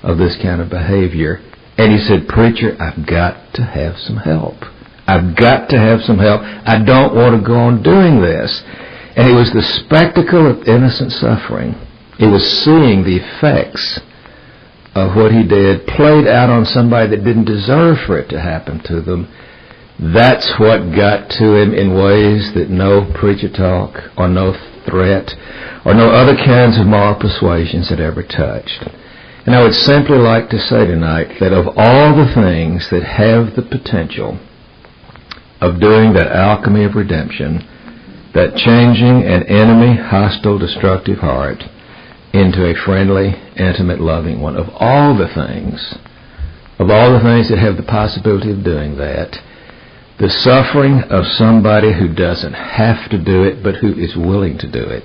of this kind of behavior. And he said, "Preacher, I've got to have some help. I've got to have some help. I don't want to go on doing this." And it was the spectacle of innocent suffering. It was seeing the effects of what he did played out on somebody that didn't deserve for it to happen to them. That's what got to him in ways that no preacher talk or no threat or no other kinds of moral persuasions had ever touched. And I would simply like to say tonight that of all the things that have the potential of doing that alchemy of redemption, that changing an enemy, hostile, destructive heart into a friendly, intimate, loving one, of all the things that have the possibility of doing that, the suffering of somebody who doesn't have to do it but who is willing to do it,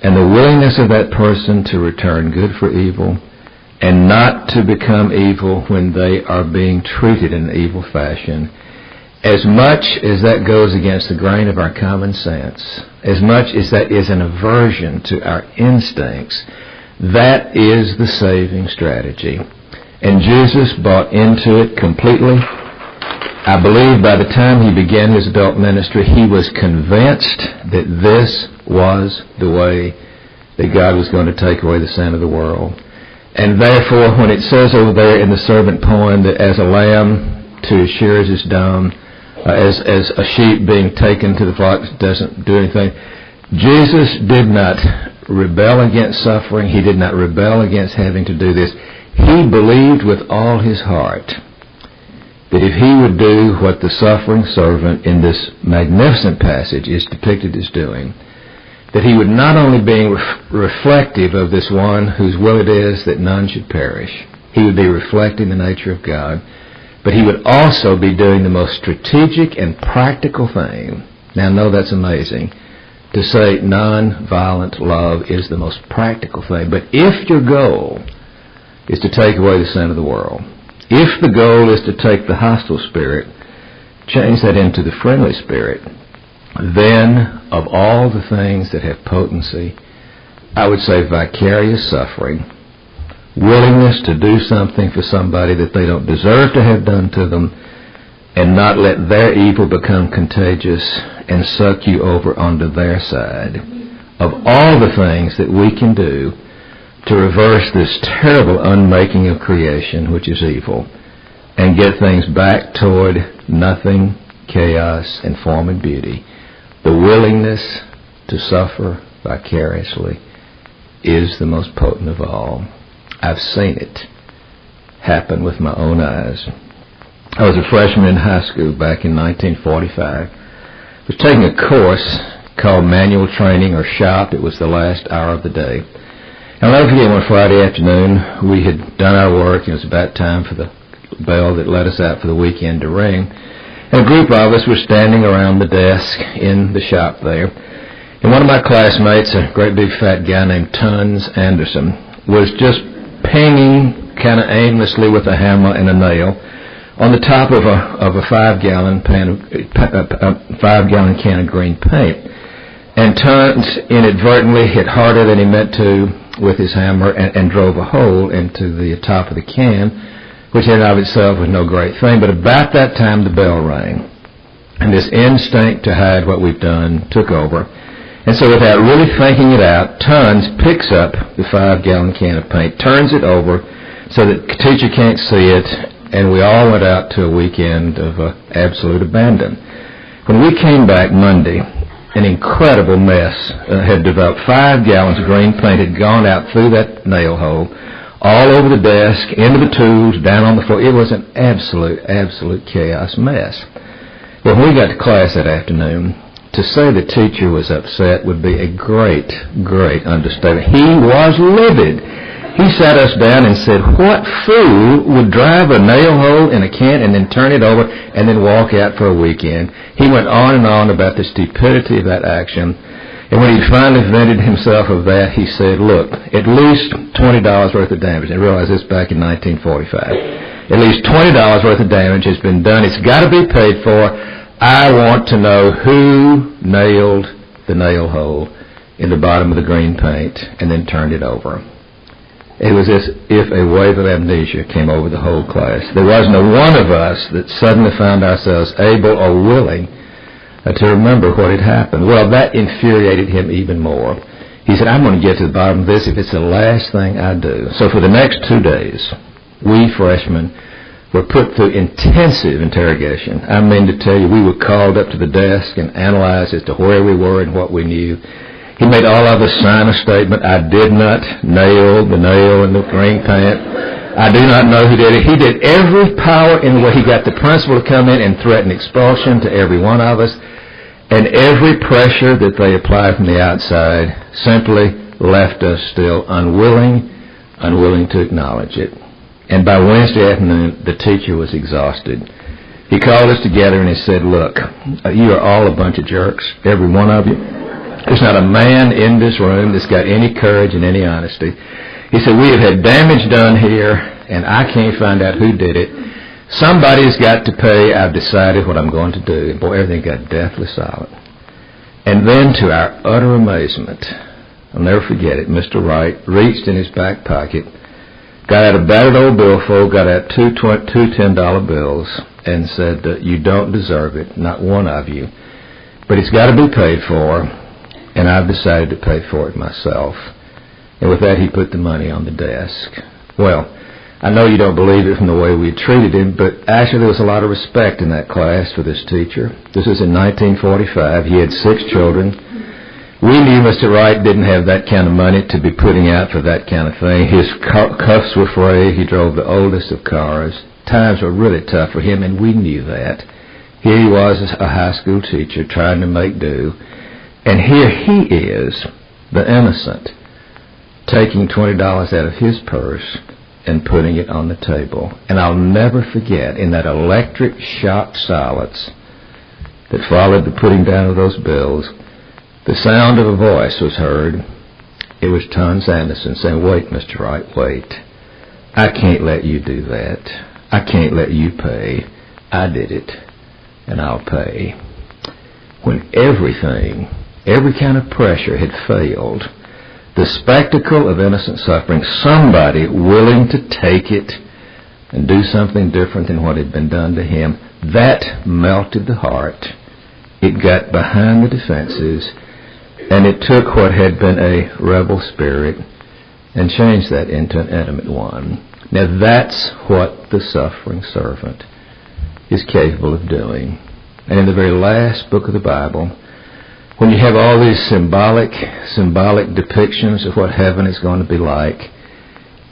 and the willingness of that person to return good for evil and not to become evil when they are being treated in an evil fashion, as much as that goes against the grain of our common sense, as much as that is an aversion to our instincts, that is the saving strategy. And Jesus bought into it completely. I believe by the time he began his adult ministry, he was convinced that this was the way that God was going to take away the sin of the world. And therefore, when it says over there in the servant poem that as a lamb to his shearers is dumb, as a sheep being taken to the flock doesn't do anything, Jesus did not rebel against suffering. He did not rebel against having to do this. He believed with all his heart that if he would do what the suffering servant in this magnificent passage is depicted as doing, that he would not only be reflective of this one whose will it is that none should perish, he would be reflecting the nature of God, but he would also be doing the most strategic and practical thing. Now, I know that's amazing, to say non-violent love is the most practical thing. But if your goal is to take away the sin of the world, if the goal is to take the hostile spirit, change that into the friendly spirit, then of all the things that have potency, I would say vicarious suffering, willingness to do something for somebody that they don't deserve to have done to them, and not let their evil become contagious and suck you over onto their side. Of all the things that we can do to reverse this terrible unmaking of creation, which is evil, and get things back toward nothing, chaos, and form and beauty, the willingness to suffer vicariously is the most potent of all. I've seen it happen with my own eyes. I was a freshman in high school back in 1945. I was taking a course called Manual Training or SHOP. It was the last hour of the day. And I'll never forget, one Friday afternoon, we had done our work, and it was about time for the bell that let us out for the weekend to ring. And a group of us were standing around the desk in the shop there. And one of my classmates, a great big fat guy named Tons Anderson, was just pinging kind of aimlessly with a hammer and a nail on the top of a 5-gallon can of green paint. And Tons inadvertently hit harder than he meant to with his hammer and drove a hole into the top of the can, which in and of itself was no great thing. But about that time, the bell rang. And this instinct to hide what we've done took over. And so without really thinking it out, Tons picks up the 5-gallon can of paint, turns it over so that the teacher can't see it, and we all went out to a weekend of absolute abandon. When we came back Monday, an incredible mess had developed. 5 gallons of green paint had gone out through that nail hole, all over the desk, into the tools, down on the floor. It was an absolute chaos mess. Well, when we got to class that afternoon, to say the teacher was upset would be a great understatement. He was livid. He sat us down and said, what fool would drive a nail hole in a can and then turn it over and then walk out for a weekend? He went on and on about the stupidity of that action. And when he finally vented himself of that, he said, look, at least $20 worth of damage. And I realized this back in 1945. At least $20 worth of damage has been done. It's got to be paid for. I want to know who nailed the nail hole in the bottom of the green paint and then turned it over. It was as if a wave of amnesia came over the whole class. There wasn't a one of us that suddenly found ourselves able or willing to remember what had happened. Well, that infuriated him even more. He said, I'm going to get to the bottom of this if it's the last thing I do. So for the next 2 days, we freshmen were put through intensive interrogation. I mean to tell you, we were called up to the desk and analyzed as to where we were and what we knew. He made all of us sign a statement. I did not nail the nail in the green paint. I do not know who did it. He did every power in the way. He got the principal to come in and threaten expulsion to every one of us. And every pressure that they applied from the outside simply left us still unwilling to acknowledge it. And by Wednesday afternoon, the teacher was exhausted. He called us together and he said, look, you are all a bunch of jerks, every one of you. There's not a man in this room that's got any courage and any honesty. He said, we have had damage done here, and I can't find out who did it. Somebody's got to pay. I've decided what I'm going to do. And boy, everything got deathly silent. And then, to our utter amazement, I'll never forget it, Mr. Wright reached in his back pocket, got out a battered old billfold, got out two $10 bills, and said, you don't deserve it, not one of you. But it's got to be paid for, and I've decided to pay for it myself. And with that, he put the money on the desk. Well, I know you don't believe it from the way we treated him, but actually there was a lot of respect in that class for this teacher. This was in 1945. He had 6 children. We knew Mr. Wright didn't have that kind of money to be putting out for that kind of thing. His cuffs were frayed. He drove the oldest of cars. Times were really tough for him, and we knew that. Here he was, a high school teacher, trying to make do. And here he is, the innocent, taking $20 out of his purse and putting it on the table. And I'll never forget, in that electric shock silence that followed the putting down of those bills, the sound of a voice was heard. It was Tons Anderson saying, wait, Mr. Wright, wait. I can't let you do that. I can't let you pay. I did it, and I'll pay. When everything, every kind of pressure had failed, the spectacle of innocent suffering, somebody willing to take it and do something different than what had been done to him, that melted the heart. It got behind the defenses, and it took what had been a rebel spirit and changed that into an intimate one. Now that's what the suffering servant is capable of doing. And in the very last book of the Bible, when you have all these symbolic depictions of what heaven is going to be like,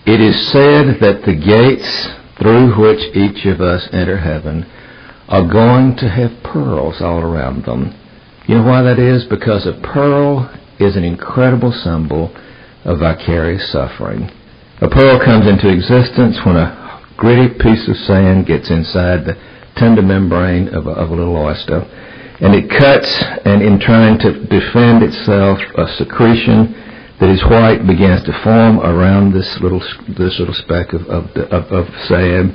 it is said that the gates through which each of us enter heaven are going to have pearls all around them. You know why that is? Because a pearl is an incredible symbol of vicarious suffering. A pearl comes into existence when a gritty piece of sand gets inside the tender membrane of a little oyster, and it cuts, and in trying to defend itself, a secretion that is white begins to form around this little speck of sand.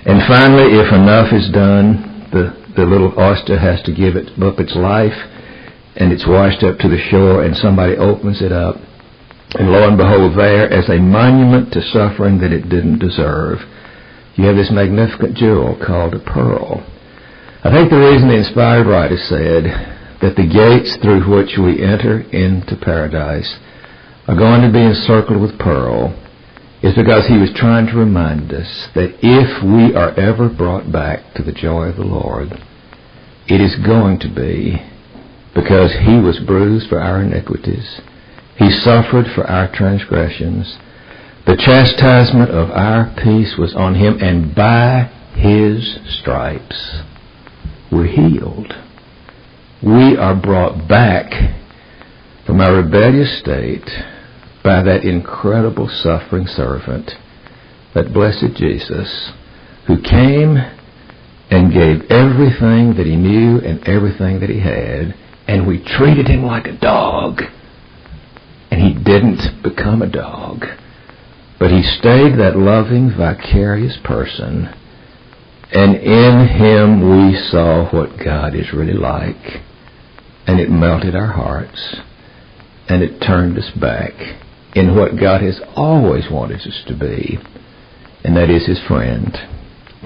And finally, if enough is done, the little oyster has to give up its life, and it's washed up to the shore, and somebody opens it up, and lo and behold, there, as a monument to suffering that it didn't deserve, you have this magnificent jewel called a pearl. I think the reason the inspired writer said that the gates through which we enter into paradise are going to be encircled with pearl is because he was trying to remind us that if we are ever brought back to the joy of the Lord, it is going to be because he was bruised for our iniquities. He suffered for our transgressions. The chastisement of our peace was on him, and by his stripes we're healed. We are brought back from our rebellious state by that incredible suffering servant, that blessed Jesus, who came and gave everything that he knew and everything that he had, and we treated him like a dog. And he didn't become a dog, but he stayed that loving, vicarious person, and in him we saw what God is really like, and it melted our hearts, and it turned us back in what God has always wanted us to be, and that is his friend.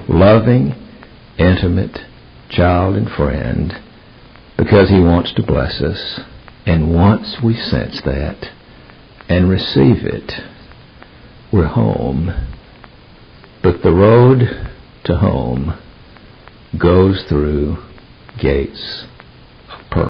Loving, intimate child and friend, because he wants to bless us. And once we sense that and receive it, we're home. But the road to home goes through gates